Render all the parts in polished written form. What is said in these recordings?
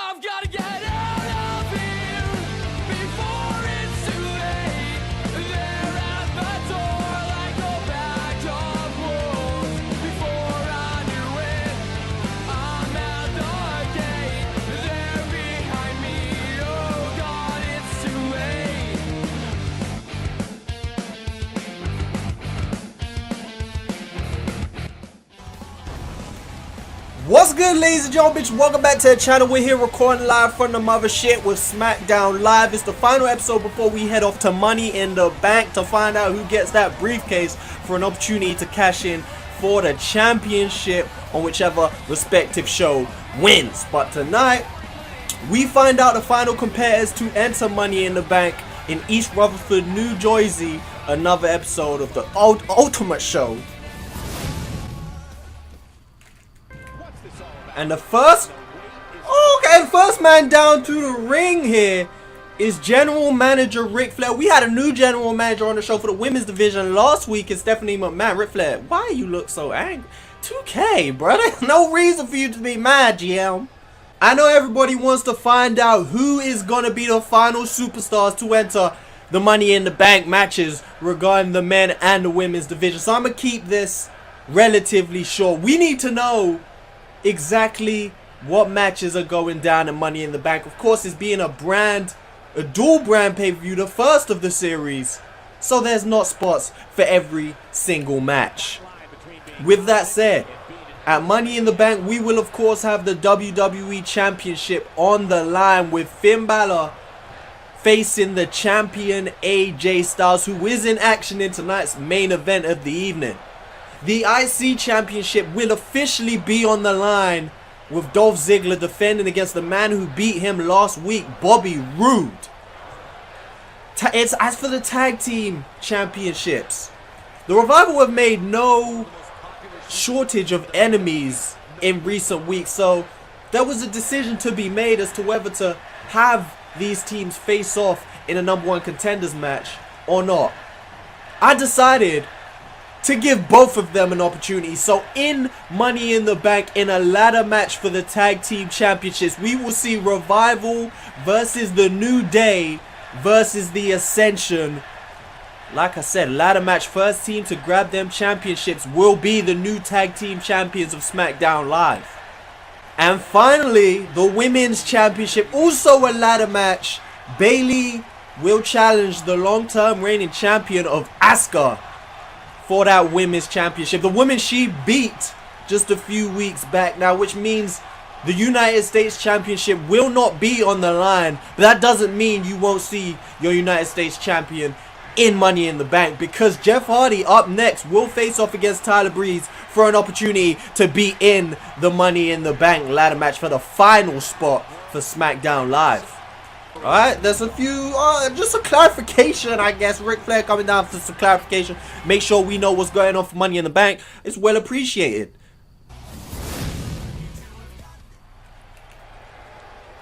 I've gotta get out of here before it's too late. They're at my door like a bag of wolves. Before I knew it, I'm at the gate. They're behind me, oh God, it's too late. What's good, ladies and gentlemen? Welcome back to the channel. We're here recording live from the mothership with Smackdown Live. It's the final episode before we head off to Money in the Bank to find out who gets that briefcase for an opportunity to cash in for the championship on whichever respective show wins. But tonight, we find out the final competitors to enter Money in the Bank in East Rutherford, New Jersey. Another episode of the Ultimate Show. And the first man down to the ring here is General Manager Ric Flair. We had a new General Manager on the show for the women's division last week. It's Stephanie McMahon. Ric Flair, why you look so angry? 2K, bro. There's no reason for you to be mad, GM. I know everybody wants to find out who is going to be the final superstars to enter the Money in the Bank matches regarding the men and the women's division. So I'm going to keep this relatively short. We need to know exactly what matches are going down in Money in the Bank. Of course, it's being a dual brand pay-per-view, the first of the series, so there's not spots for every single match. With that said, at Money in the Bank, we will of course have the WWE Championship on the line with Finn Balor facing the champion AJ Styles, who is in action in tonight's main event of the evening. The IC Championship will officially be on the line with Dolph Ziggler defending against the man who beat him last week, Bobby Roode. As for the Tag Team Championships, the Revival have made no shortage of enemies in recent weeks, so there was a decision to be made as to whether to have these teams face off in a #1 contenders match or not. I decided to give both of them an opportunity. So in Money in the Bank, in a ladder match for the Tag Team Championships, we will see Revival versus the New Day versus the Ascension. Like I said, ladder match. First team to grab them championships will be the new Tag Team Champions of Smackdown Live. And finally, the Women's Championship, also a ladder match. Bayley will challenge the long-term reigning champion of Asuka for that Women's Championship. The woman she beat just a few weeks back now, which means the United States Championship will not be on the line. But that doesn't mean you won't see your United States Champion in Money in the Bank, because Jeff Hardy up next will face off against Tyler Breeze for an opportunity to be in the Money in the Bank ladder match for the final spot for SmackDown Live. Alright, there's a few, just a clarification, I guess. Ric Flair coming down for some clarification. Make sure we know what's going on for Money in the Bank. It's well appreciated.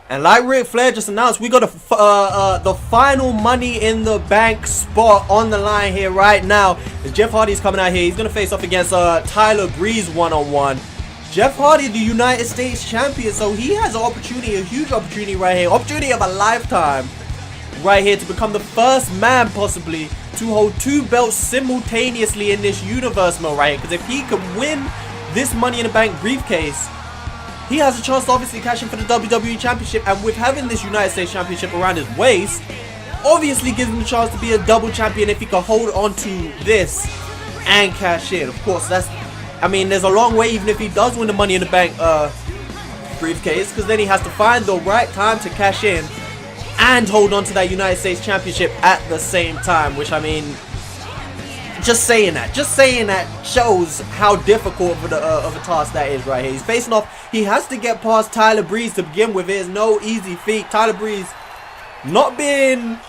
And like Ric Flair just announced, we got the final Money in the Bank spot on the line here right now. As Jeff Hardy's coming out here, he's going to face off against Tyler Breeze one-on-one. Jeff Hardy, the United States Champion, so he has an opportunity, a huge opportunity right here. Opportunity of a lifetime right here to become the first man possibly to hold 2 belts simultaneously in this universe mode right here. Because if he can win this Money in the Bank briefcase, he has a chance to obviously cash in for the WWE Championship. And with having this United States Championship around his waist, obviously gives him the chance to be a double champion if he can hold on to this and cash in. Of course, there's a long way even if he does win the Money in the Bank briefcase, because then he has to find the right time to cash in and hold on to that United States Championship at the same time, which, I mean, just saying that shows how difficult of a task that is right here. He's facing off, he has to get past Tyler Breeze to begin with. It is no easy feat. Tyler Breeze not been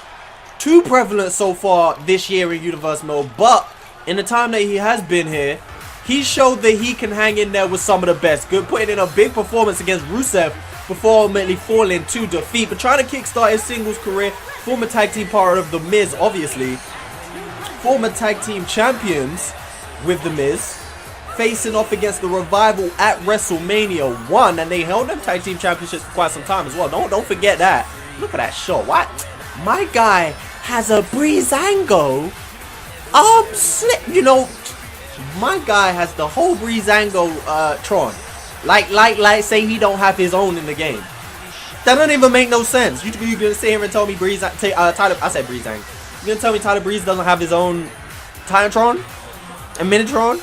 too prevalent so far this year in Universe mode, but in the time that he has been here, he showed that he can hang in there with some of the best. Good, putting in a big performance against Rusev before ultimately falling to defeat. But trying to kickstart his singles career, former tag team partner of The Miz, obviously. Former tag team champions with The Miz. facing off against the Revival at WrestleMania 1, and they held them tag team championships for quite some time as well. Don't forget that. Look at that shot. What? My guy has a Breezango slip. You know, my guy has the whole Breezango Tron. Like say he don't have his own in the game. That doesn't even make no sense. You gonna sit here and tell me Tyler? I said Breezang. You gonna tell me Tyler Breeze doesn't have his own Titantron and Minitron?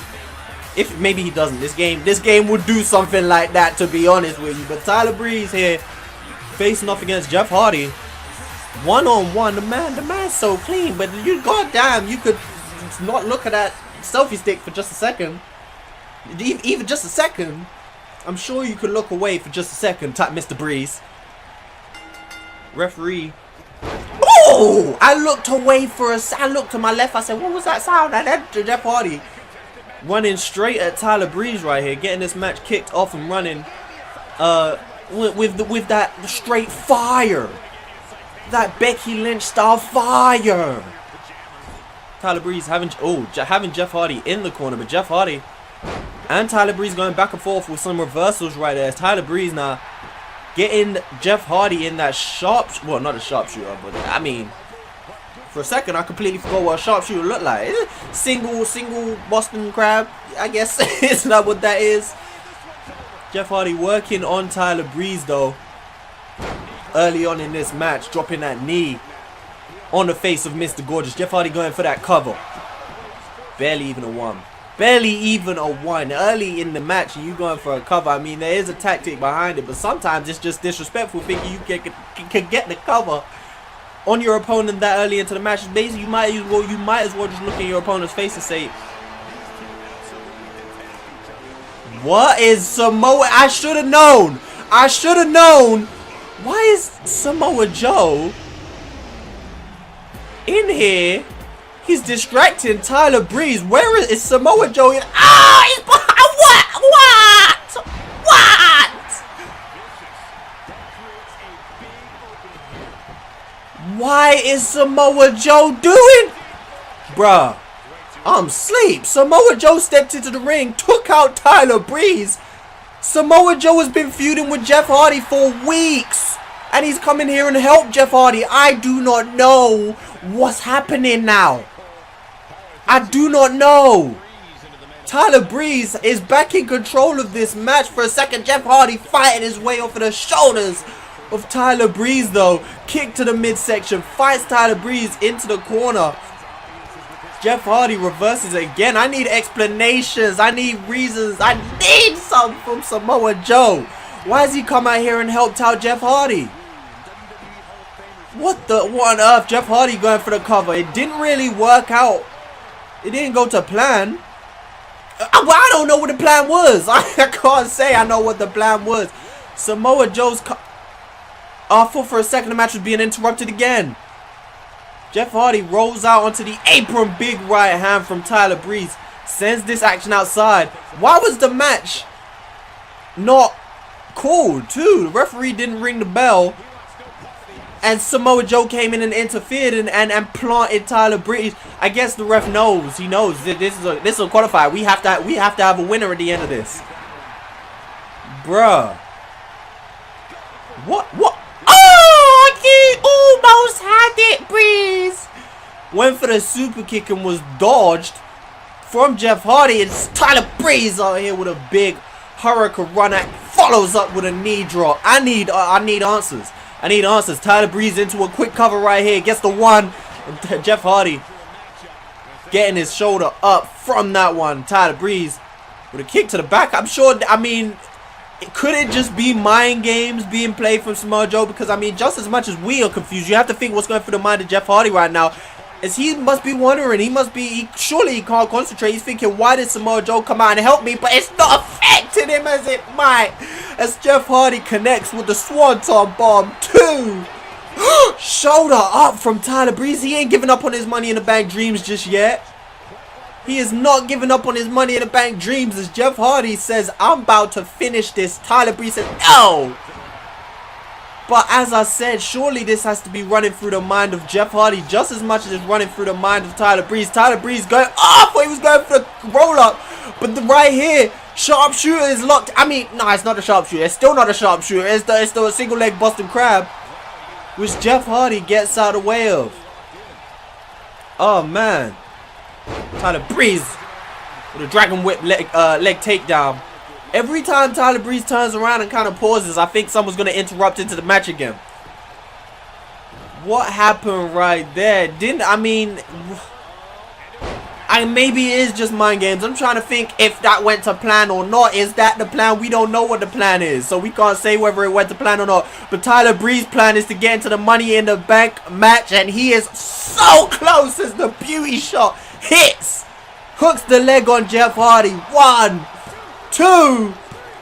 If maybe he doesn't. This game would do something like that, to be honest with you. But Tyler Breeze here facing off against Jeff Hardy, one-on-one. The man's so clean. But you, goddamn, you could not look at that selfie stick for just a second. Even just a second. I'm sure you could look away for just a second, Mr. Breeze. Referee. Oh! I looked away for I looked to my left. I said, what was that sound? That's Jeff Hardy running straight at Tyler Breeze right here, getting this match kicked off and running with that straight fire. That Becky Lynch style fire. Tyler Breeze having Jeff Hardy in the corner, but Jeff Hardy and Tyler Breeze going back and forth with some reversals right there. Tyler Breeze now getting Jeff Hardy in that well, not a sharpshooter, but I mean, for a second I completely forgot what a sharpshooter looked like. Single Boston Crab, I guess. Is that what that is? Jeff Hardy working on Tyler Breeze though early on in this match, dropping that knee on the face of Mr. Gorgeous. Jeff Hardy going for that cover. Barely even a one. Barely even a one. Early in the match, you going for a cover. I mean, there is a tactic behind it, but sometimes it's just disrespectful thinking you can get the cover on your opponent that early into the match. Basically, you might as well just look in your opponent's face and say, what is Samoa? I should have known. I should have known. Why is Samoa Joe in here? He's distracting Tyler Breeze. Where is Samoa Joe? He's what? Why is Samoa Joe doing? Bruh, I'm asleep. Samoa Joe stepped into the ring, took out Tyler Breeze. Samoa Joe has been feuding with Jeff Hardy for weeks, and he's coming here and helped Jeff Hardy. I do not know what's happening now. I do not know. Tyler Breeze is back in control of this match for a second. Jeff Hardy fighting his way off of the shoulders of Tyler Breeze though. Kick to the midsection. Fights Tyler Breeze into the corner. Jeff Hardy reverses again. I need explanations. I need reasons. I need some from Samoa Joe. Why has he come out here and helped out Jeff Hardy? What on earth? Jeff Hardy going for the cover. It didn't really work out. It didn't go to plan. Well, I don't know what the plan was. I can't say I know what the plan was. Samoa Joe's I thought for a second the match was being interrupted again. Jeff Hardy rolls out onto the apron. Big right hand from Tyler Breeze. Sends this action outside. Why was the match not called too? The referee didn't ring the bell. And Samoa Joe came in and interfered and planted Tyler Breeze. I guess the ref knows. He knows this is a qualifier. We have to have a winner at the end of this. Bruh. What? Oh, he almost had it, Breeze. Went for the super kick and was dodged from Jeff Hardy. It's Tyler Breeze out here with a big hurricane runner. Follows up with a knee drop. I need answers. I need answers. Tyler Breeze into a quick cover right here. Gets the one. Jeff Hardy getting his shoulder up from that one. Tyler Breeze with a kick to the back. I'm sure, I mean, could it just be mind games being played from Samoa Joe? Because, I mean, just as much as we are confused, you have to think what's going through the mind of Jeff Hardy right now. As he must be wondering, surely he can't concentrate. He's thinking, why did Samoa Joe come out and help me? But it's not affecting him as it might. As Jeff Hardy connects with the Swanton Bomb 2. Shoulder up from Tyler Breeze. He ain't giving up on his Money in the Bank dreams just yet. He is not giving up on his Money in the Bank dreams as Jeff Hardy says, I'm about to finish this. Tyler Breeze says, no. But as I said, surely this has to be running through the mind of Jeff Hardy just as much as it's running through the mind of Tyler Breeze. Tyler Breeze going, I thought he was going for the roll up. But right here, sharpshooter is locked. I mean, no, it's not a sharpshooter. It's still not a sharpshooter. It's the single leg Boston Crab, which Jeff Hardy gets out of the way of. Oh man, Tyler Breeze with a Dragon Whip leg takedown. Every time Tyler Breeze turns around and kind of pauses, I think someone's gonna interrupt into the match again. What happened right there? Maybe it is just mind games. I'm trying to think if that went to plan or not. Is that the plan? We don't know what the plan is, so we can't say whether it went to plan or not. But Tyler Breeze's plan is to get into the Money in the Bank match, and he is so close as the beauty shot hits. Hooks the leg on Jeff Hardy. 1, 2,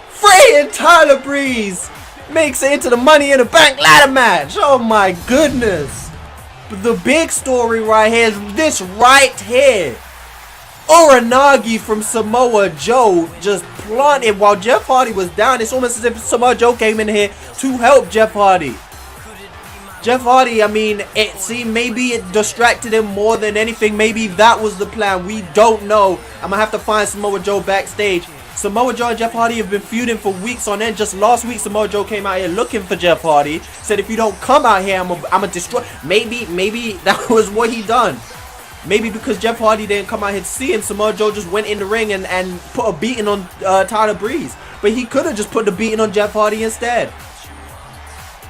3, and Tyler Breeze makes it into the Money in the Bank ladder match. Oh my goodness. But the big story right here is this right here. Uranagi from Samoa Joe just planted while Jeff Hardy was down. It's almost as if Samoa Joe came in here to help Jeff Hardy. Jeff Hardy, I mean, it seemed maybe it distracted him more than anything. Maybe that was the plan. We don't know. I'm going to have to find Samoa Joe backstage. Samoa Joe and Jeff Hardy have been feuding for weeks on end. Just last week, Samoa Joe came out here looking for Jeff Hardy. Said, if you don't come out here, I'm going to destroy. Maybe that was what he done. Maybe because Jeff Hardy didn't come out here to see him, Samoa Joe just went in the ring and put a beating on Tyler Breeze. But he could have just put the beating on Jeff Hardy instead.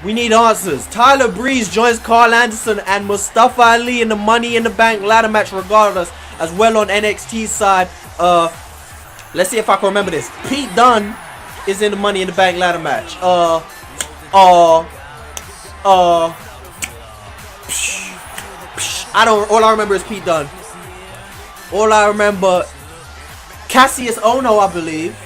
We need answers. Tyler Breeze joins Carl Anderson and Mustafa Ali in the Money in the Bank ladder match regardless. As well on NXT's side. Let's see if I can remember this. Pete Dunne is in the Money in the Bank ladder match. All I remember is Pete Dunne. All I remember, Cassius Ohno, I believe.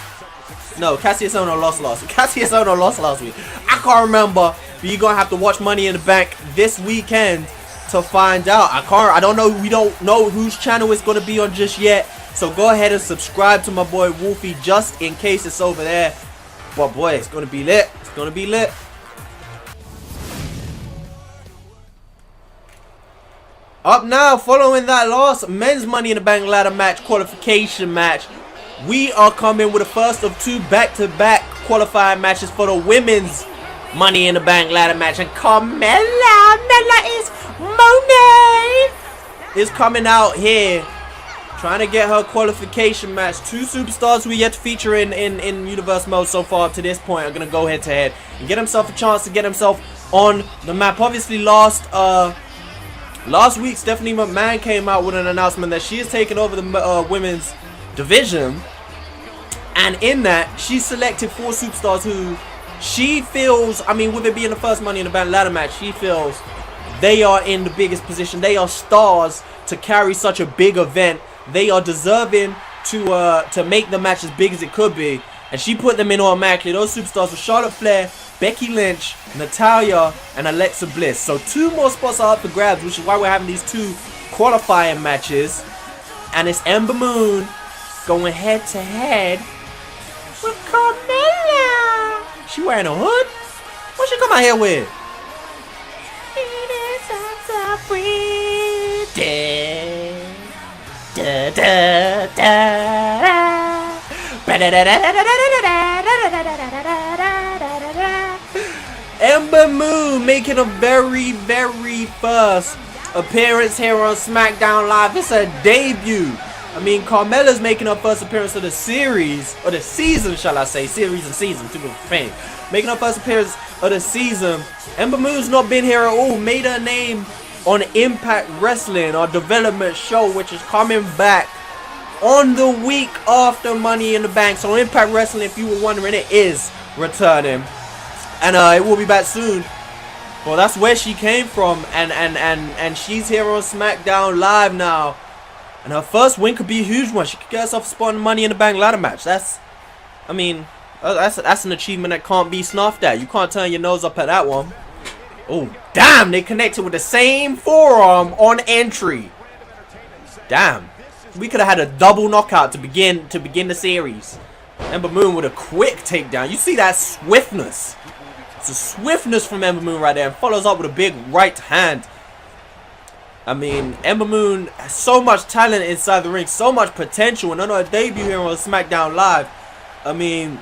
No, Cassius Ohno lost last week. Cassius Ohno lost last week. I can't remember, but you're gonna have to watch Money in the Bank this weekend to find out. I don't know. We don't know whose channel it's gonna be on just yet. So go ahead and subscribe to my boy Wolfie just in case it's over there. But boy, it's gonna be lit. It's gonna be lit. Up now, following that loss, men's Money in the Bank ladder match qualification match. We are coming with the first of 2 back-to-back qualifying matches for the women's Money in the Bank ladder match. And Carmella is Monet is coming out here trying to get her qualification match. 2 superstars we yet to feature in Universe mode so far up to this point are going to go head-to-head and get himself a chance to get himself on the map. Obviously last week, Stephanie McMahon came out with an announcement that she is taking over the women's division. And in that, she selected 4 superstars who she feels, I mean, with it being the first Money in the Bank ladder match, she feels they are in the biggest position. They are stars to carry such a big event. They are deserving to make the match as big as it could be. And she put them in automatically. Those superstars were Charlotte Flair, Becky Lynch, Natalya, and Alexa Bliss. So 2 more spots are up for grabs, which is why we're having these 2 qualifying matches. And it's Ember Moon going head to head with Carmella. She wearing a hood? What she come out here with? Ember Moon making a very first appearance here on Smackdown Live. It's a debut. I mean, Carmella's making her first appearance of the series, or the season, shall I say. Series and season, too much fame. Making her first appearance of the season. Ember Moon's not been here at all. Made her name on Impact Wrestling, our development show, which is coming back on the week after Money in the Bank. So Impact Wrestling, if you were wondering, it is returning. And it will be back soon. Well, that's where she came from. And she's here on SmackDown Live now. And her first win could be a huge one. She could get herself a spot in the Money in the Bank ladder match. That's an achievement that can't be snuffed at. You can't turn your nose up at that one. Oh, damn. They connected with the same forearm on entry. Damn. We could have had a double knockout to begin the series. Ember Moon with a quick takedown. You see that swiftness. It's a swiftness from Ember Moon right there. And follows up with a big right hand. I mean, Ember Moon has so much talent inside the ring, so much potential, and on her debut here on SmackDown Live, I mean,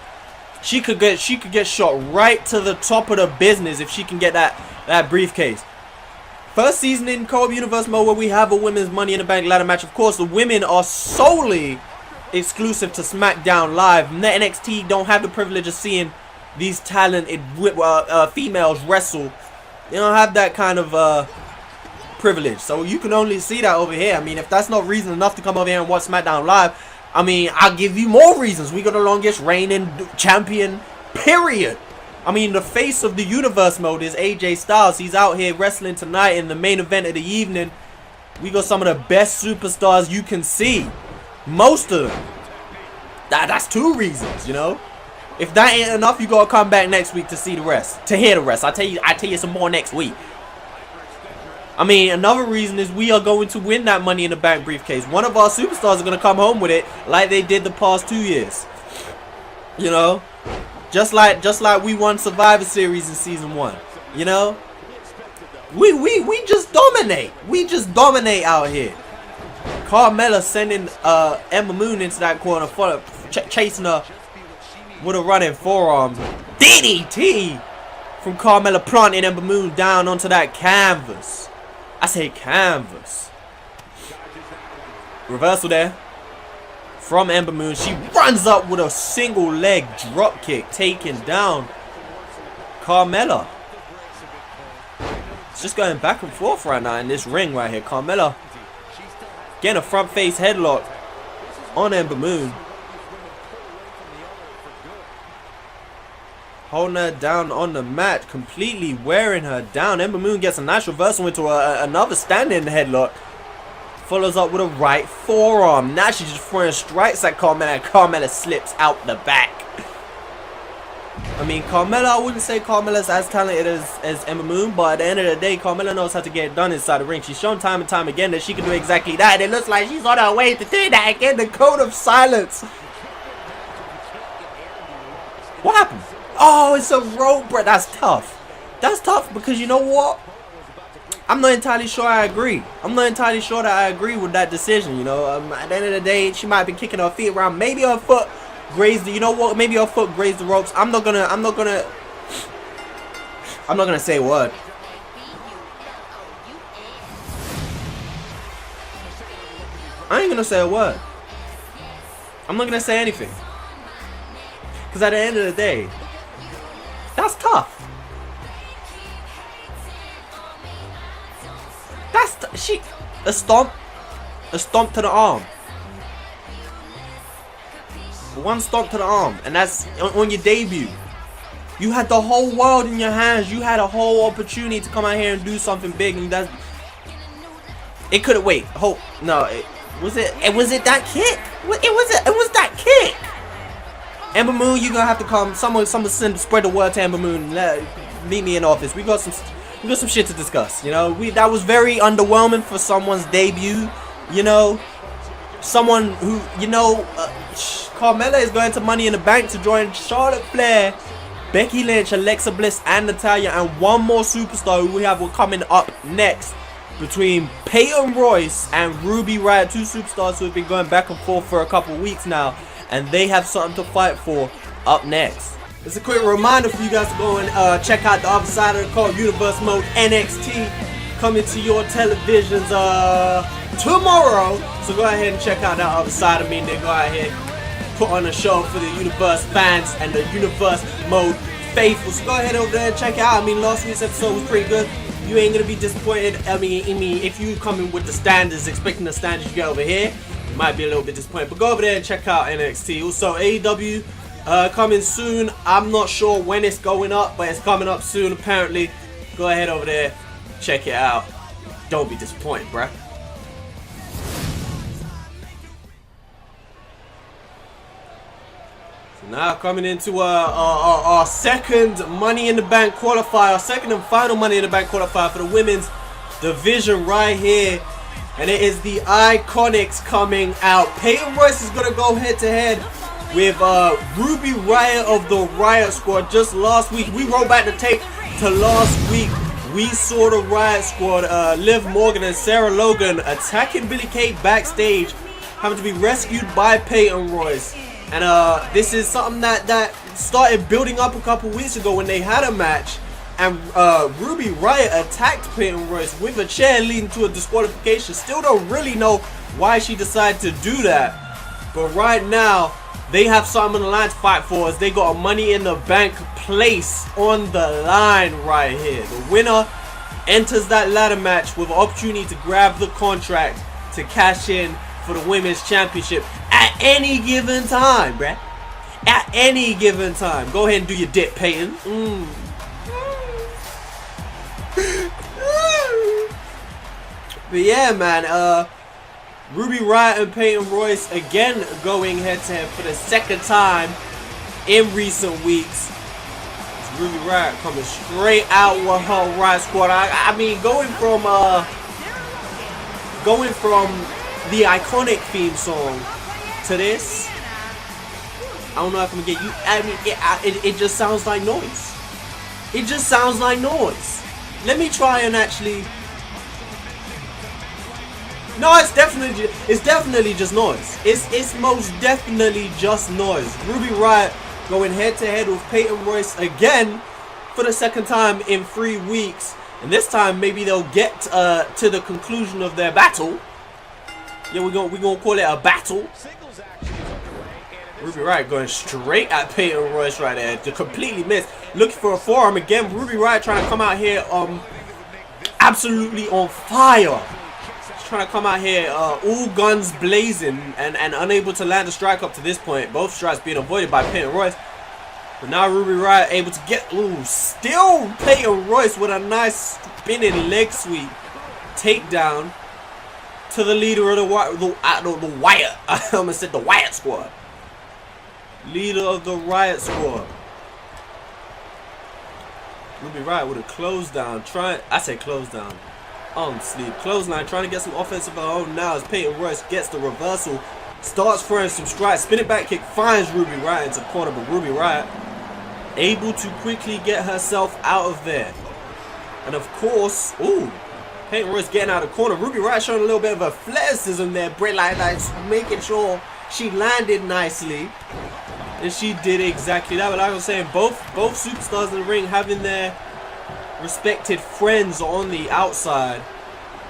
she could get shot right to the top of the business if she can get that briefcase. First season in Co-op Universe mode where we have a women's Money in the Bank ladder match. Of course, the women are solely exclusive to SmackDown Live. NXT don't have the privilege of seeing these talented females wrestle. They don't have that kind of privilege, so you can only see that over here. I mean, if that's not reason enough to come over here and watch SmackDown Live, I mean, I'll give you more reasons. We got the longest reigning champion, period. I mean, the face of the universe mode is AJ Styles. He's out here wrestling tonight in the main event of the evening. We got some of the best superstars you can see. Most of them. That's two reasons, you know. If that ain't enough, you gotta come back next week to see the rest, to hear the rest. I tell you some more next week. I mean, another reason is we are going to win that Money in the Bank briefcase. One of our superstars are gonna come home with it, like they did the past 2 years. You know, just like we won Survivor Series in season 1. You know, we just dominate. We just dominate out here. Carmella sending Ember Moon into that corner, chasing her with a running forearm. DDT from Carmella, planting Ember Moon down onto that canvas. I say canvas. Reversal there from Ember Moon. She runs up with a single leg drop kick, taking down Carmella. It's just going back and forth right now in this ring right here. Carmella getting a front face headlock on Ember Moon. Holding her down on the mat, completely wearing her down. Ember Moon gets a nice reversal into another standing headlock. Follows up with a right forearm. Now she's just throwing strikes at Carmella, and Carmella slips out the back. I mean, Carmella, I wouldn't say Carmella's as talented as Ember Moon, but at the end of the day, Carmella knows how to get it done inside the ring. She's shown time and time again that she can do exactly that. And it looks like she's on her way to do that again. The code of silence. What happened? Oh, it's a rope break. That's tough. That's tough because you know what? I'm not entirely sure I agree. I'm not entirely sure that I agree with that decision. You know, at the end of the day, she might have been kicking her feet around. Maybe her foot grazed the, you know what? Maybe her foot grazed the ropes. I'm not gonna say a word. I ain't gonna say a word. I'm not gonna say anything. Because at the end of the day, that's tough. A stomp to the arm. One stomp to the arm, and that's on your debut. You had the whole world in your hands. You had a whole opportunity to come out here and do something big, and it couldn't wait. No, was it that kick? It was that kick. Ember Moon, you gonna have to come. Someone spread the word to Ember Moon. Meet me in office. We got some shit to discuss. You know, that was very underwhelming for someone's debut. You know, someone who, you know, Carmella is going to Money in the Bank to join Charlotte Flair, Becky Lynch, Alexa Bliss, and Natalya, and one more superstar who we have coming up next between Peyton Royce and Ruby Riott, two superstars who have been going back and forth for a couple weeks now, and they have something to fight for up next. It's a quick reminder for you guys to go and check out the other side of the called Universe Mode NXT, coming to your televisions tomorrow. So go ahead and check out that other side of me, and then go ahead put on a show for the Universe fans and the Universe Mode faithful. So go ahead over there and check it out. I mean, last week's episode was pretty good. You ain't gonna be disappointed. I mean, if you come in with the standards, expecting the standards you get over here, you might be a little bit disappointed. But go over there and check out NXT. Also, AEW coming soon. I'm not sure when it's going up, but it's coming up soon apparently. Go ahead over there, check it out. Don't be disappointed, bruh. So now coming into our second Money in the Bank qualifier, second and final Money in the Bank qualifier for the women's division right here. And it is the Iconics coming out. Peyton Royce is gonna go head to head with Ruby Riott of the Riott Squad. Just last week, we rolled back the tape to last week. we saw the Riot Squad, Liv Morgan and Sarah Logan attacking Billie Kay backstage, having to be rescued by Peyton Royce. And this is something that started building up a couple weeks ago when they had a match. And Ruby Riott attacked Peyton Royce with a chair, leading to a disqualification. Still don't really know why she decided to do that. But right now, they have something on the line to fight for, as they got a Money in the Bank place on the line right here. The winner enters that ladder match with an opportunity to grab the contract to cash in for the Women's Championship at any given time, bruh. At any given time. Go ahead and do your dip, Peyton. But yeah, man, Ruby Riott and Peyton Royce again going head-to-head for the second time in recent weeks. It's Ruby Riott coming straight out with her Riot Squad. I mean, going from the iconic theme song to this, I don't know if I'm gonna get you. I mean, it just sounds like noise. It just sounds like noise. Let me try and actually. No, it's definitely just noise. It's most definitely just noise. Ruby Riott going head to head with Peyton Royce again for the second time in 3 weeks, and this time maybe they'll get to the conclusion of their battle. Yeah, we're gonna call it a battle. Ruby Riott going straight at Peyton Royce right there to completely miss. Looking for a forearm again. Ruby Riott trying to come out here absolutely on fire. Trying to come out here all guns blazing and unable to land a strike up to this point. Both strikes being avoided by Peyton Royce. But now Ruby Riott able to get still Peyton Royce with a nice spinning leg sweep takedown to the leader of the Wyatt. I almost said the Wyatt Squad. Leader of the Riot Squad. Ruby Riott with a close down. I said close down. Sleep. Clothesline trying to get some offensive of her own now as Peyton Royce gets the reversal. Starts throwing some strikes. Spinning back kick finds Ruby Riott into the corner, but Ruby Riott able to quickly get herself out of there. And of course, Peyton Royce getting out of the corner. Ruby Riott showing a little bit of athleticism there. Brett like making sure she landed nicely. And she did exactly that. But like I was saying, both superstars in the ring having their respected friends on the outside,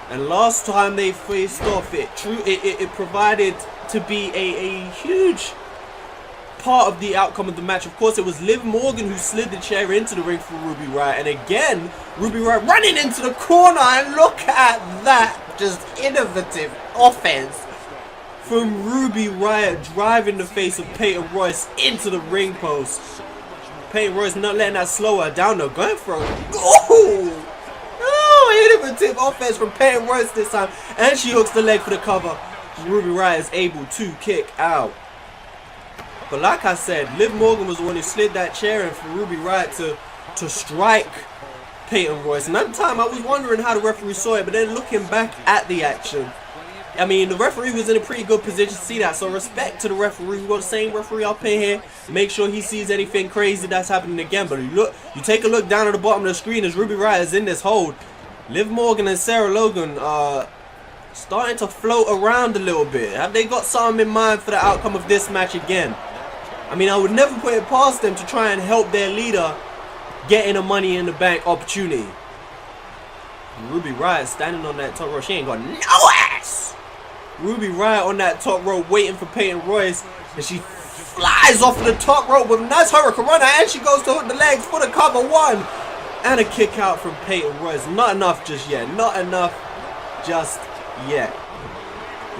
and last time they faced off, it provided to be a huge part of the outcome of the match. Of course, it was Liv Morgan who slid the chair into the ring for Ruby Riott, and again Ruby Riott running into the corner, and look at that, just innovative offense from Ruby Riott, driving the face of Peyton Royce into the ring post. Peyton Royce not letting that slow her down though, going for a innovative offense from Peyton Royce this time, and she hooks the leg for the cover. Ruby Riott is able to kick out. But like I said, Liv Morgan was the one who slid that chair in for Ruby Riott to strike Peyton Royce. And at the time I was wondering how the referee saw it, but then looking back at the action, I mean, the referee was in a pretty good position to see that, so respect to the referee. We got the same referee up in here. Make sure he sees anything crazy that's happening again. But you take a look down at the bottom of the screen as Ruby Riott is in this hold. Liv Morgan and Sarah Logan are starting to float around a little bit. Have they got something in mind for the outcome of this match again? I mean, I would never put it past them to try and help their leader getting a Money in the Bank opportunity. Ruby Riott standing on that top row. She ain't got no ass. Ruby Riott on that top rope waiting for Peyton Royce, and she flies off of the top rope with a nice hurricane runner, and she goes to hook the legs for the cover one, and a kick out from Peyton Royce. Not enough just yet. Not enough just yet.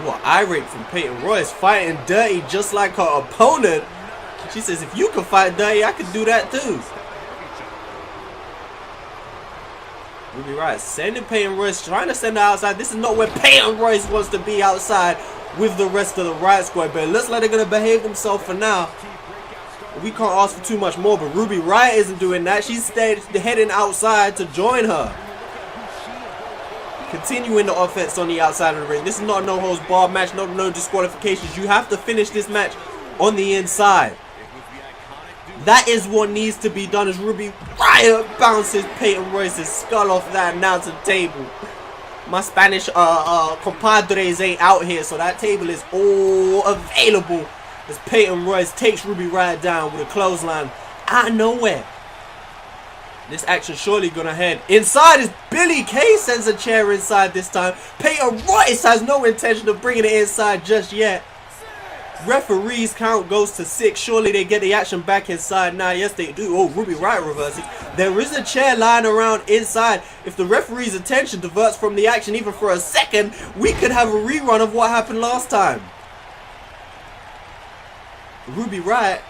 What irate from Peyton Royce, fighting dirty just like her opponent. She says, if you can fight dirty, I can do that too. Ruby Riott sending Peyton Royce, trying to send her outside. This is not where Peyton Royce wants to be, outside with the rest of the Riot Squad. But it looks like they're going to behave themselves for now. We can't ask for too much more, but Ruby Riott isn't doing that. She's heading outside to join her. Continuing the offense on the outside of the ring. This is not a no-holds-barred match, no disqualifications. You have to finish this match on the inside. That is what needs to be done as Ruby Riott bounces Peyton Royce's skull off that announcer table. My Spanish compadres ain't out here, so that table is all available as Peyton Royce takes Ruby Riott down with a clothesline out of nowhere. This action surely gonna head inside as Billie Kay sends a chair inside this time. Peyton Royce has no intention of bringing it inside just yet. Referee's count goes to 6. Surely they get the action back inside now. Yes, they do. Oh, Ruby Riott reverses. There is a chair lying around inside. If the referee's attention diverts from the action even for a second, we could have a rerun of what happened last time. Ruby Riott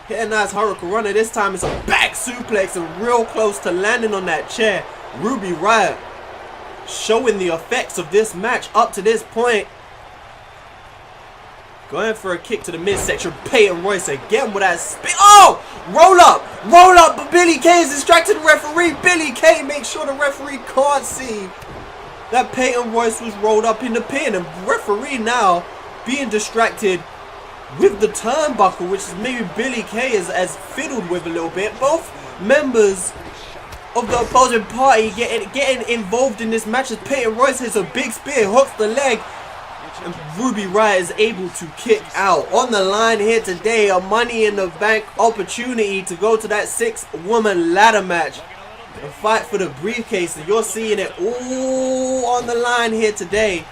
hit a nice hurricanrana. This time it's a back suplex and real close to landing on that chair. Ruby Riott showing the effects of this match up to this point. Going for a kick to the midsection. Peyton Royce again with that spin. Oh! Roll up! Roll up! But Billie Kay is distracting the referee. Billie Kay makes sure the referee can't see that Peyton Royce was rolled up in the pin. And the referee now being distracted with the turnbuckle, which is maybe Billie Kay is fiddled with a little bit. Both members of the opposing party getting involved in this match as Peyton Royce hits a big spear, hooks the leg, and Ruby Riott is able to kick out. On the line here today, a Money in the Bank opportunity to go to that 6-woman ladder match and fight for the briefcase. And you're seeing it all on the line here today.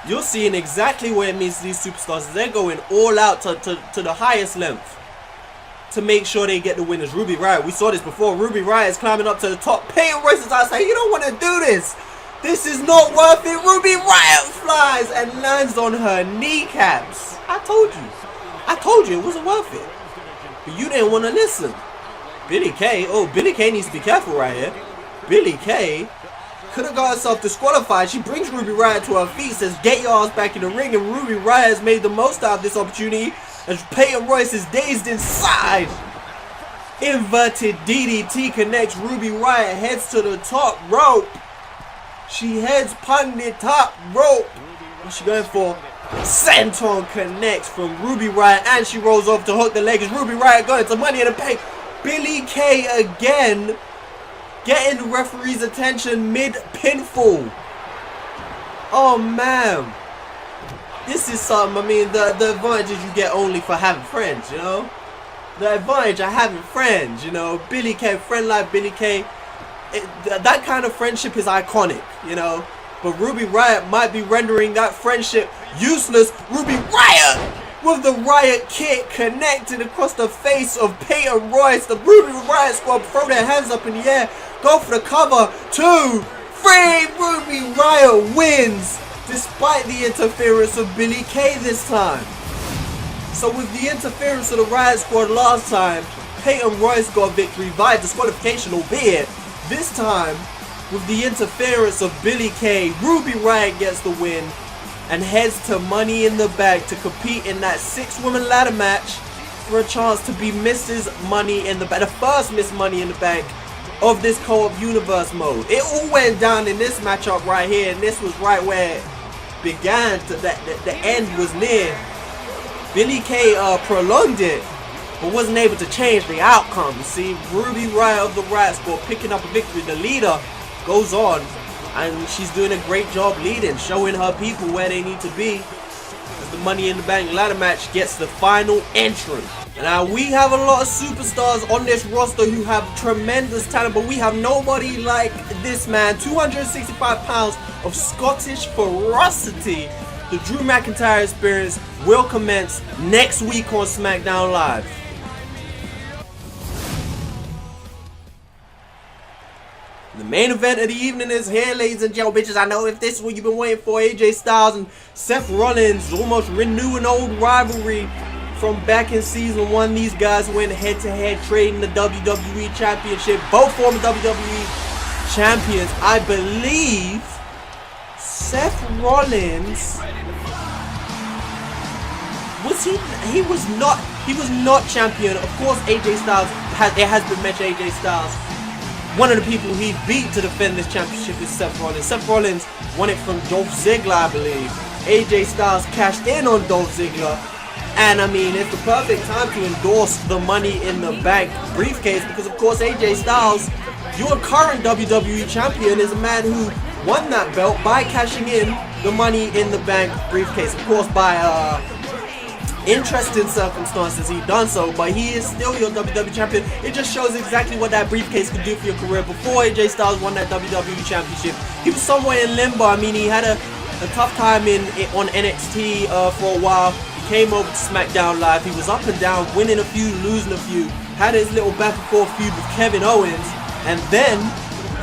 You're seeing exactly what it means to these superstars. They're going all out to the highest length to make sure they get the winners. Ruby Riott, we saw this before. Ruby Riott is climbing up to the top. Peyton Royce is outside. You don't want to do this. This is not worth it. Ruby Riott flies and lands on her kneecaps. I told you it wasn't worth it. But you didn't want to listen. Billie Kay, oh, Billie Kay needs to be careful right here. Billie Kay could have got herself disqualified. She brings Ruby Riott to her feet, says get your ass back in the ring, and Ruby Riott has made the most out of this opportunity as Peyton Royce is dazed inside. Inverted DDT connects. Ruby Riott heads to the top rope. She heads upon the top rope. What's she going for? Senton connects from Ruby Riott, and she rolls off to hook the leg as Ruby Riott going to Money in the Bank. Billie Kay again getting the referee's attention mid-pinfall. Oh man. This is something, I mean, the advantages you get only for having friends, you know? The advantage of having friends, you know? Billie Kay, friend like Billie Kay, that kind of friendship is iconic, you know? But Ruby Riott might be rendering that friendship useless. Ruby Riott with the Riott kick connected across the face of Peyton Royce. The Ruby Riott squad throw their hands up in the air, go for the cover. 2, 3, Ruby Riott wins despite the interference of Billie Kay this time. So with the interference of the Riott squad last time, Peyton Royce got victory via disqualification, albeit this time with the interference of Billie Kay, Ruby Riott gets the win and heads to Money in the Bank to compete in that 6-woman ladder match for a chance to be Mrs. Money in the Bank, the first Miss Money in the Bank of this co-op universe mode. It all went down in this matchup right here, and this was right where it began. The end was near. Billie Kay prolonged it, but wasn't able to change the outcome. You see, Ruby Riott of the Riott Squad picking up a victory. The leader goes on, and she's doing a great job leading, showing her people where they need to be as the Money in the Bank ladder match gets the final entrant. Now, we have a lot of superstars on this roster who have tremendous talent, but we have nobody like this man. 265 pounds of Scottish ferocity. The Drew McIntyre experience will commence next week on Smackdown Live. The main event of the evening is here, ladies and gentlemen. Bitches, I know if this is what you've been waiting for. AJ Styles and Seth Rollins almost renew an old rivalry from back in season 1. These guys went head-to-head trading the WWE Championship. Both former WWE champions. I believe Seth Rollins he was not champion. Of course, AJ Styles has been mentioned. AJ Styles, one of the people he beat to defend this championship is Seth Rollins. Seth Rollins won it from Dolph Ziggler, I believe. AJ Styles cashed in on Dolph Ziggler And I mean, it's the perfect time to endorse the Money in the Bank briefcase because, of course, AJ Styles, your current WWE champion, is a man who won that belt by cashing in the Money in the Bank briefcase. Of course, by interesting circumstances he done so, but he is still your WWE champion. It just shows exactly what that briefcase could do for your career. Before AJ Styles won that WWE championship, he was somewhere in limbo. I mean, he had a tough time on NXT for a while. Came over to Smackdown Live. He was up and down, winning a few, losing a few. Had his little back and forth feud with Kevin Owens, and then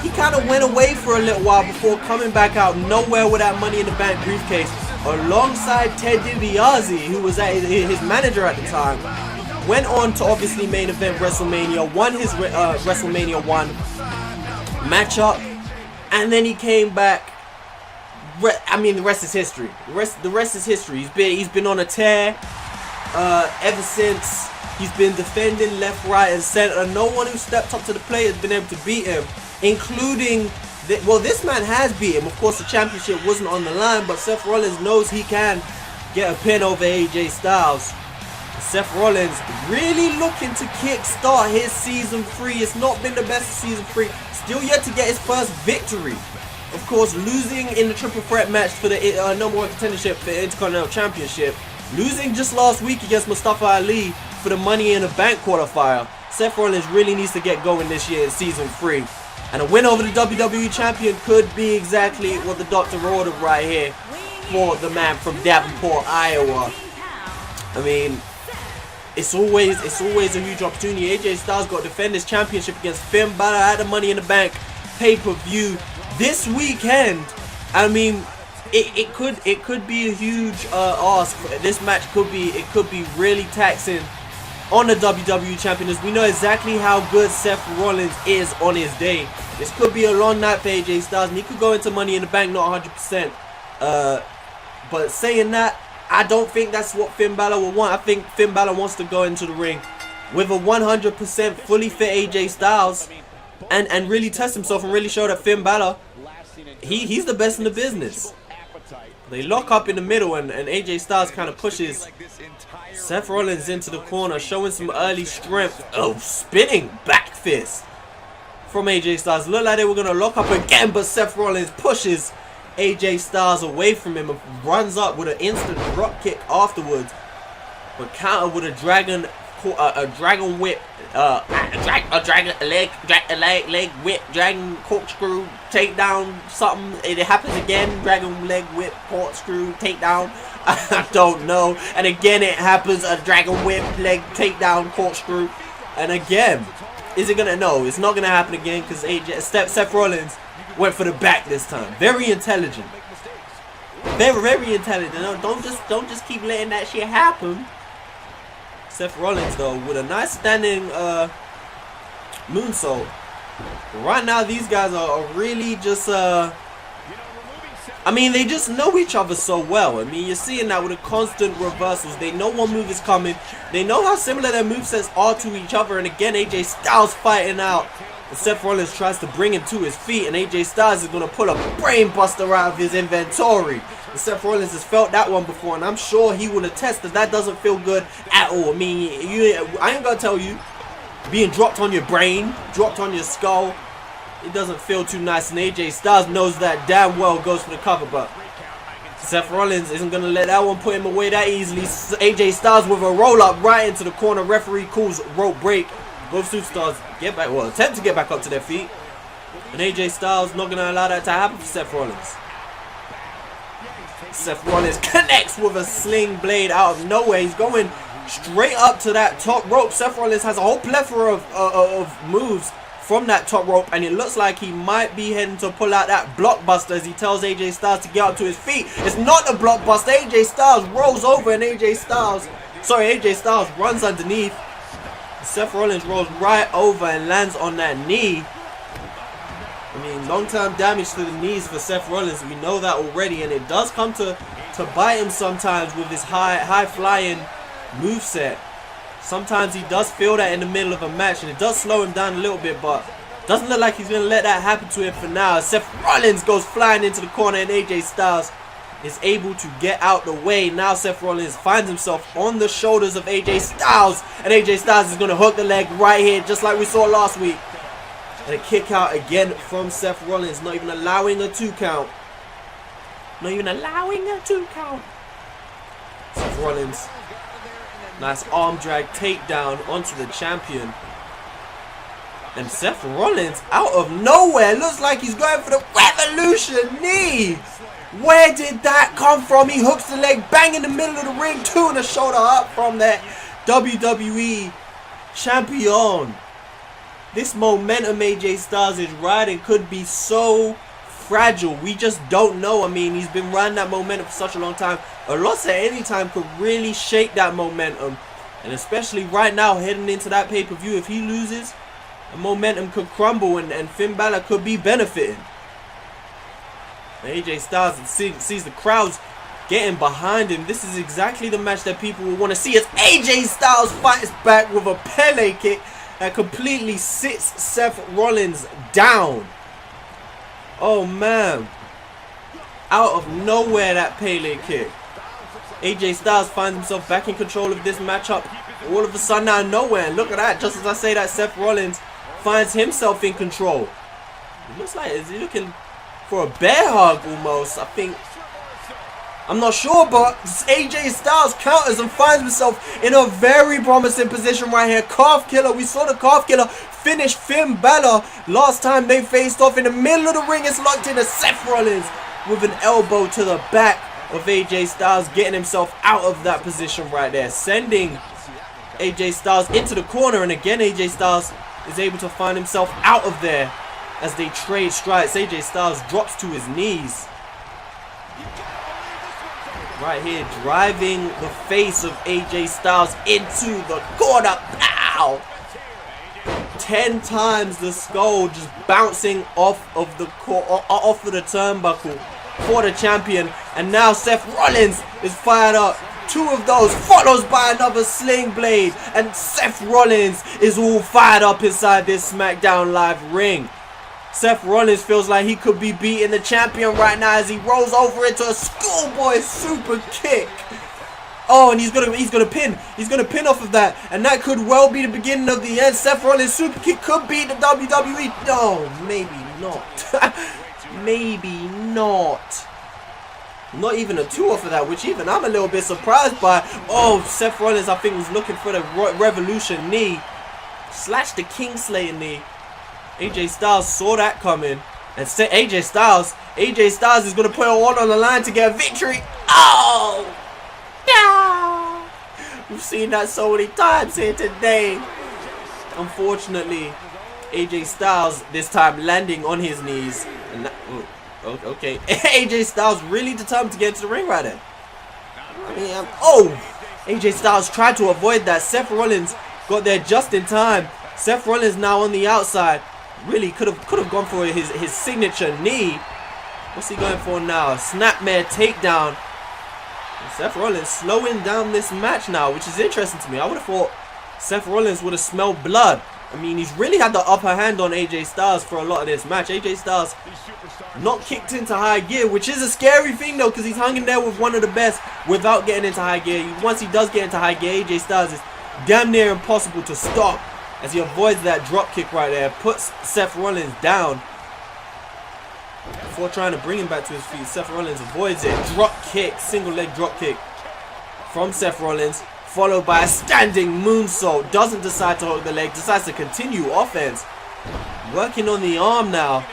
he kind of went away for a little while before coming back out nowhere with that Money in the Bank briefcase, alongside Ted DiBiase, who was his manager at the time. Went on to obviously main event WrestleMania, won his WrestleMania 1 matchup, and then he came back. I mean, the rest is history. The rest is history. He's been on a tear ever since. He's been defending left, right, and center. No one who stepped up to the plate has been able to beat him, including this man has beat him. Of course, the championship wasn't on the line, but Seth Rollins knows he can get a pin over AJ Styles. Seth Rollins really looking to kickstart his season 3. It's not been the best season 3. Still yet to get his first victory. Of course, losing in the triple threat match for the number 1 contendership for the Intercontinental Championship. Losing just last week against Mustafa Ali for the Money in the Bank quarterfinal. Seth Rollins really needs to get going this year in season 3. And a win over the WWE Champion could be exactly what the doctor ordered right here for the man from Davenport, Iowa. I mean, it's always a huge opportunity. AJ Styles got to defend his championship against Finn Balor at the Money in the Bank pay-per-view this weekend. I mean, it could be a huge ask. This match could be really taxing on the WWE champion, as we know exactly how good Seth Rollins is on his day. This could be a long night for AJ Styles, and he could go into Money in the Bank not 100%. But saying that, I don't think that's what Finn Balor will want. I think Finn Balor wants to go into the ring with a 100% fully fit AJ Styles and really test himself and really show that Finn Balor, he's the best in the business. They lock up in the middle, and AJ Styles kind of pushes Seth Rollins into the corner, showing some early strength. Oh, spinning back fist from AJ Styles. Looked like they were going to lock up again, but Seth Rollins pushes AJ Styles away from him and runs up with an instant drop kick afterwards, but counter with a dragon whip, leg whip, dragon corkscrew takedown, something. It happens again, dragon leg whip, corkscrew takedown. I don't know. And again it happens, a dragon whip, leg takedown, corkscrew. And again, is it gonna? No, it's not gonna happen again, because Seth Rollins went for the back this time. Very intelligent. Very intelligent. No, don't just keep letting that shit happen. Seth Rollins, though, with a nice standing moonsault. Right now, these guys are really just, I mean, they just know each other so well. I mean, you're seeing that with the constant reversals. They know one move is coming. They know how similar their movesets are to each other. And again, AJ Styles fighting out. And Seth Rollins tries to bring him to his feet, and AJ Styles is going to pull a brain buster out of his inventory. And Seth Rollins has felt that one before, and I'm sure he will attest that doesn't feel good at all. I mean, I ain't going to tell you, being dropped on your brain, dropped on your skull, it doesn't feel too nice, and AJ Styles knows that damn well, goes for the cover, but Seth Rollins isn't going to let that one put him away that easily. AJ Styles with a roll-up right into the corner. Referee calls rope break. Both superstars attempt to get back up to their feet. And AJ Styles not going to allow that to happen for Seth Rollins. Seth Rollins connects with a sling blade out of nowhere. He's going straight up to that top rope. Seth Rollins has a whole plethora of moves from that top rope, and it looks like he might be heading to pull out that blockbuster as he tells AJ Styles to get up to his feet. It's not a blockbuster. AJ Styles rolls over, and AJ Styles runs underneath. Seth Rollins rolls right over and lands on that knee. I mean, long-term damage to the knees for Seth Rollins. We know that already, and it does come to bite him sometimes with his high-flying moveset. Sometimes he does feel that in the middle of a match, and it does slow him down a little bit, but doesn't look like he's going to let that happen to him for now. Seth Rollins goes flying into the corner, and AJ Styles is able to get out the way. Now Seth Rollins finds himself on the shoulders of AJ Styles, and AJ Styles is going to hook the leg right here, just like we saw last week. And a kick out again from Seth Rollins, not even allowing a 2 count. Not even allowing a 2 count. Seth Rollins, nice arm drag takedown onto the champion. And Seth Rollins, out of nowhere, looks like he's going for the Revolution knee. Where did that come from? He hooks the leg, bang in the middle of the ring, 2 and a shoulder up from that WWE champion. This momentum AJ Styles is riding could be so fragile. We just don't know. I mean, he's been riding that momentum for such a long time. A loss at any time could really shake that momentum. And especially right now, heading into that pay-per-view, if he loses, the momentum could crumble and Finn Balor could be benefiting. And AJ Styles sees the crowds getting behind him. This is exactly the match that people will want to see as AJ Styles fights back with a Pele kick that completely sits Seth Rollins down. Oh man. Out of nowhere, that Pele kick. AJ Styles finds himself back in control of this matchup all of a sudden out of nowhere. And look at that, just as I say that, Seth Rollins finds himself in control. It looks like, is he looking for a bear hug almost? I think, I'm not sure, but AJ Styles counters and finds himself in a very promising position right here. Calf killer. We saw the calf killer finish Finn Balor last time they faced off. In the middle of the ring, it's locked in as Seth Rollins with an elbow to the back of AJ Styles, getting himself out of that position right there, sending AJ Styles into the corner. And again, AJ Styles is able to find himself out of there as they trade strikes. AJ Styles drops to his knees. Right here, driving the face of AJ Styles into the corner. Pow! 10 times the skull just bouncing off of the turnbuckle for the champion. And now Seth Rollins is fired up. 2 of those follows by another sling blade, and Seth Rollins is all fired up inside this SmackDown Live ring. Seth Rollins feels like he could be beating the champion right now as he rolls over into a schoolboy super kick. Oh, and he's gonna pin off of that, and that could well be the beginning of the end. Seth Rollins super kick could beat the WWE. No, maybe not. Maybe not. Not even a 2 off of that, which even I'm a little bit surprised by. Oh, Seth Rollins, I think, was looking for the Revolution knee. Slash the Kingslayer knee. AJ Styles saw that coming and said AJ Styles is going to put it all on the line to get a victory. Oh! No! We've seen that so many times here today. Unfortunately, AJ Styles this time landing on his knees. And that, okay. AJ Styles really determined to get into the ring right there. I mean, AJ Styles tried to avoid that. Seth Rollins got there just in time. Seth Rollins now on the outside. Really could have gone for his signature knee. What's he going for now? Snapmare takedown. And Seth Rollins slowing down this match now, which is interesting to me. I would have thought Seth Rollins would have smelled blood. I mean, he's really had the upper hand on AJ Styles for a lot of this match. AJ Styles not kicked into high gear, which is a scary thing though, because he's hanging there with one of the best without getting into high gear. Once he does get into high gear, AJ Styles is damn near impossible to stop as he avoids that drop kick right there, puts Seth Rollins down. Before trying to bring him back to his feet, Seth Rollins avoids it. Drop kick, single leg drop kick from Seth Rollins, followed by a standing moonsault. Doesn't decide to hook the leg, decides to continue offense. Working on the arm now.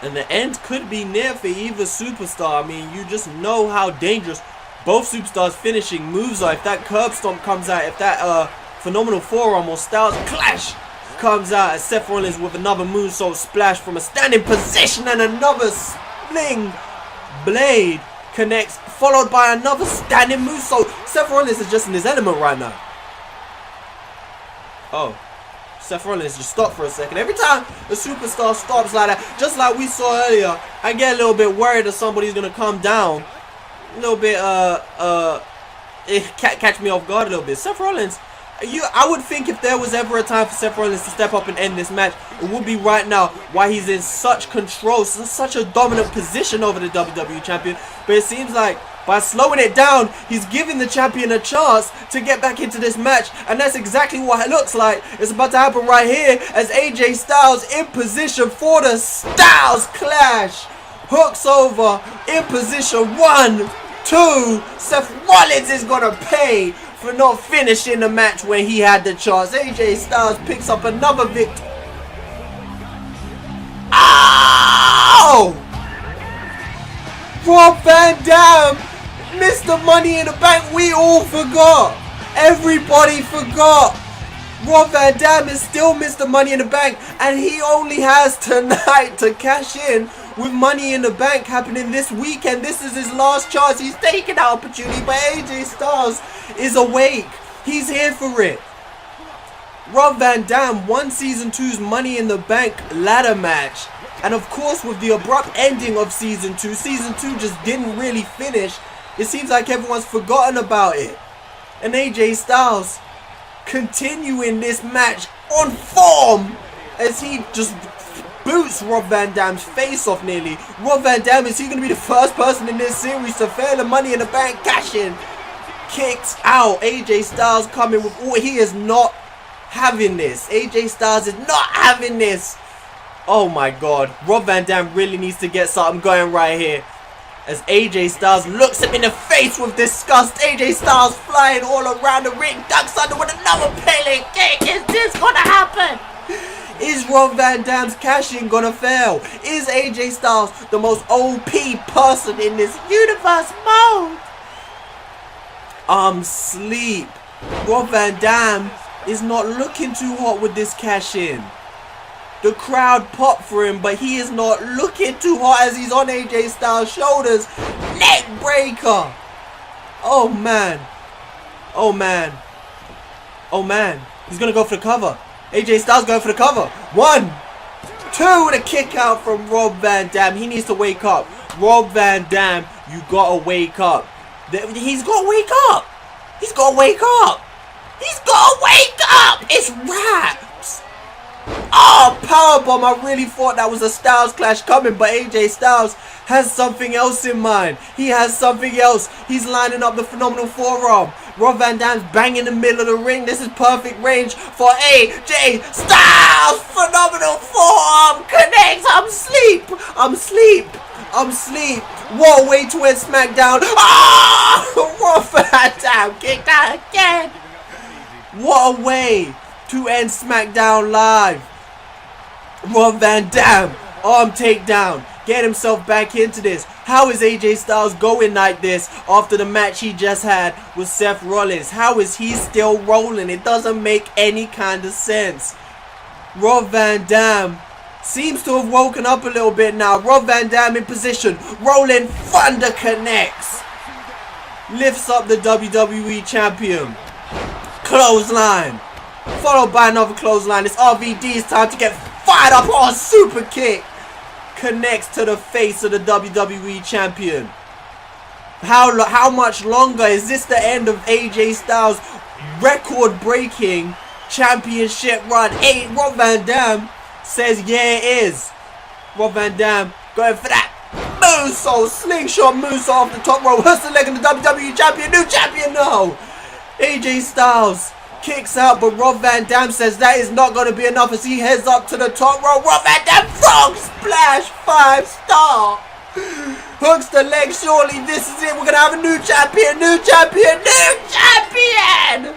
And the end could be near for either superstar. I mean, you just know how dangerous both superstars' finishing moves are. If that curb stomp comes out, if that phenomenal forearm or Styles clash comes out, as Seth Rollins with another moonsault splash from a standing position, and another sling blade connects, followed by another standing moonsault. Seth Rollins is just in his element right now. Oh, Seth Rollins just stopped for a second. Every time a superstar stops like that, just like we saw earlier, I get a little bit worried that somebody's gonna come down. A little bit it catch me off guard a little bit. Seth Rollins, I would think if there was ever a time for Seth Rollins to step up and end this match, it would be right now, why he's in such control, such a dominant position over the WWE Champion. But it seems like by slowing it down, he's giving the champion a chance to get back into this match. And that's exactly what it looks like. It's about to happen right here as AJ Styles in position for the Styles Clash. Hooks over in position. 1, 2. Seth Rollins is going to pay for not finishing the match when he had the chance. AJ Styles picks up another victory. Ow! Rob Van Dam, Mr. Money in the Bank. We all forgot. Everybody forgot. Rob Van Dam is still Mr. Money in the Bank, and he only has tonight to cash in with Money in the Bank happening this weekend. This is his last chance. He's taking that opportunity, but AJ Styles is awake. He's here for it. Rob Van Dam won Season 2's Money in the Bank ladder match. And of course, with the abrupt ending of Season 2, Season 2 just didn't really finish. It seems like everyone's forgotten about it. And AJ Styles continuing this match on form as he just boots Rob Van Dam's face off nearly. Rob Van Dam, is he going to be the first person in this series to fail the Money in the Bank cash in? Kicks out. AJ Styles coming with all. He is not having this. AJ Styles is not having this. Oh my god. Rob Van Dam really needs to get something going right here. As AJ Styles looks him in the face with disgust. AJ Styles flying all around the ring. Ducks under with another pele kick. Is this gonna happen? Is Rob Van Dam's cash-in gonna fail? Is AJ Styles the most OP person in this universe mode? Sleep. Rob Van Dam is not looking too hot with this cash-in. The crowd popped for him, but he is not looking too hot as he's on AJ Styles' shoulders. Neck breaker. Oh man. Oh man. Oh man. He's gonna go for the cover. AJ Styles going for the cover. 1, 2 with a kick out from Rob Van Dam. He needs to wake up. Rob Van Dam, you gotta wake up. He's gotta wake up. He's gotta wake up. He's gotta wake up. It's wraps. Oh, powerbomb. I really thought that was a Styles Clash coming, but AJ Styles has something else in mind. He has something else. He's lining up the phenomenal forearm. Rob Van Dam's bang in the middle of the ring. This is perfect range for AJ Styles. Phenomenal forearm connects. I'm asleep. I'm asleep. I'm asleep. What a way to end Smackdown. Oh, Rob Van Dam kicked out again. What a way to end Smackdown live. Rob Van Dam, arm takedown, get himself back into this. How is AJ Styles going like this after the match he just had with Seth Rollins? How is he still rolling? It doesn't make any kind of sense. Rob Van Dam seems to have woken up a little bit now. Rob Van Dam in position, rolling thunder connects. Lifts up the WWE Champion. Clothesline. Followed by another clothesline. It's RVD's time to get fired up. Oh, super kick. Connects to the face of the WWE Champion. How much longer? Is this the end of AJ Styles' record-breaking championship run? Rob Van Dam says, yeah, it is. Rob Van Dam going for that moonsault, slingshot moonsault off the top rope. Hurts the leg of the WWE Champion. New champion, no. AJ Styles kicks out, but Rob Van Dam says that is not going to be enough as he heads up to the top rope. Rob Van Dam frog splash, 5-star. Hooks the leg, surely this is it. We're going to have a new champion, new champion, new champion.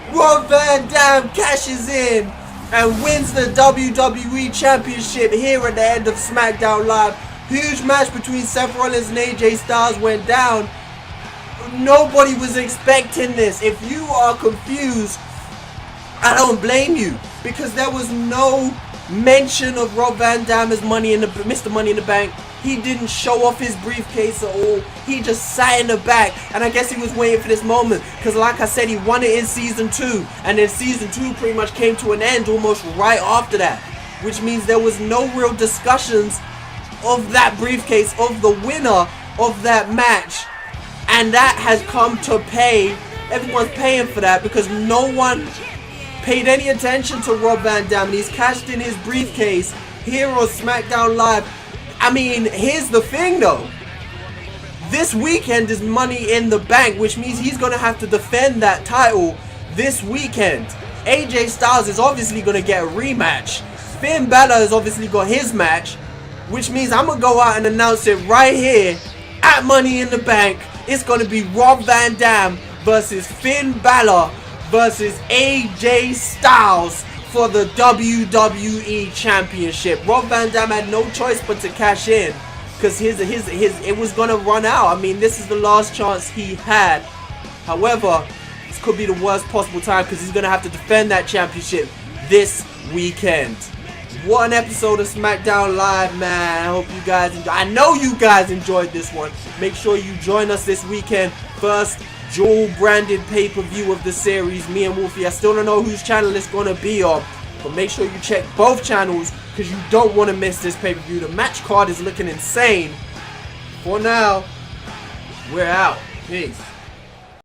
Rob Van Dam cashes in and wins the WWE Championship here at the end of Smackdown Live. Huge match between Seth Rollins and AJ Styles went down. Nobody was expecting this. If you are confused, I don't blame you, because there was no mention of Rob Van Dam as Mr. Money in the Bank. He didn't show off his briefcase at all. He just sat in the back, and I guess he was waiting for this moment, because like I said, he won it in Season 2, and then Season 2 pretty much came to an end almost right after that, which means there was no real discussions of that briefcase, of the winner of that match. And that has come to pay everyone's paying for that because no one paid any attention to Rob Van Dam, and he's cashed in his briefcase here on SmackDown Live. I mean, here's the thing though. This weekend is Money in the Bank, which means he's going to have to defend that title this weekend. AJ Styles is obviously going to get a rematch. Finn Balor has obviously got his match, which means I'm going to go out and announce it right here at Money in the Bank. It's going to be Rob Van Dam versus Finn Balor versus AJ Styles for the WWE Championship. Rob Van Dam had no choice but to cash in because it was going to run out. I mean, this is the last chance he had. However, this could be the worst possible time because he's going to have to defend that championship this weekend. What an episode of SmackDown Live, man. I hope you guys enjoyed. I know you guys enjoyed this one. Make sure you join us this weekend. First dual branded pay-per-view of the series. Me and Wolfie. I still don't know whose channel it's going to be on, but make sure you check both channels because you don't want to miss this pay-per-view. The match card is looking insane. For now, we're out. Peace.